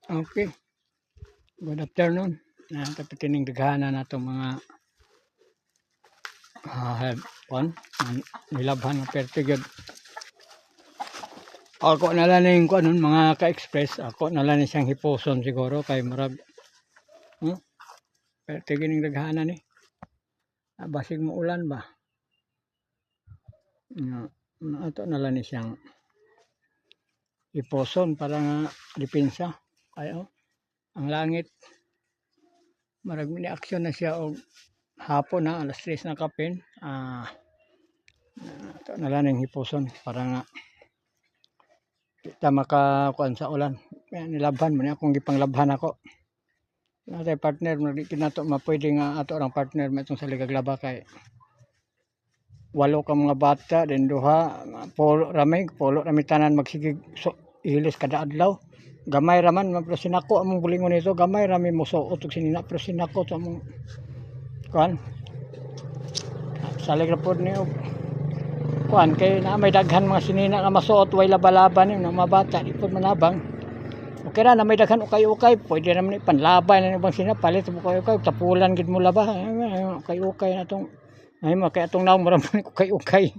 Okay, good afternoon. Tapikining daghanan na itong mga headphone. Nilabhan ng pertigod. Ako nalang yung mga ka-express. Ako nalang siyang hiposon siguro kay marag. Pertigining daghanan eh. Basig mo ulan ba? Ito nalang siyang hiposon para nga depensa. Ay ang langit. Marag ni aksyon na siya og hapon na alas 3 na kapin. Ito nalang hiposon para nga kita makakuan sa ulan. Nilabhan mo niya kung gipanglabhan ako. Natay partner mo di kinato mapwede nga ato ang partner mo itong sa ligaglaba kay 8 ka mga bata then duha polo rami tanan magsigig ilis kada adlaw. Gamay raman pero sinako among bulingon nito gamay rami mo suot og sinina pero sinako sa among kuan salig ra pod ni kuan kay na may daghan mga sinina nga masuot way laba-laba ni mga bata di pod manabang. Okay ra na may daghan ukay-ukay pwede naman ipanlaban na bang sinapalit mo ukay-ukay tapulan gid mo laba ukay-ukay na tong ay makay atong naong maraming ukay-ukay.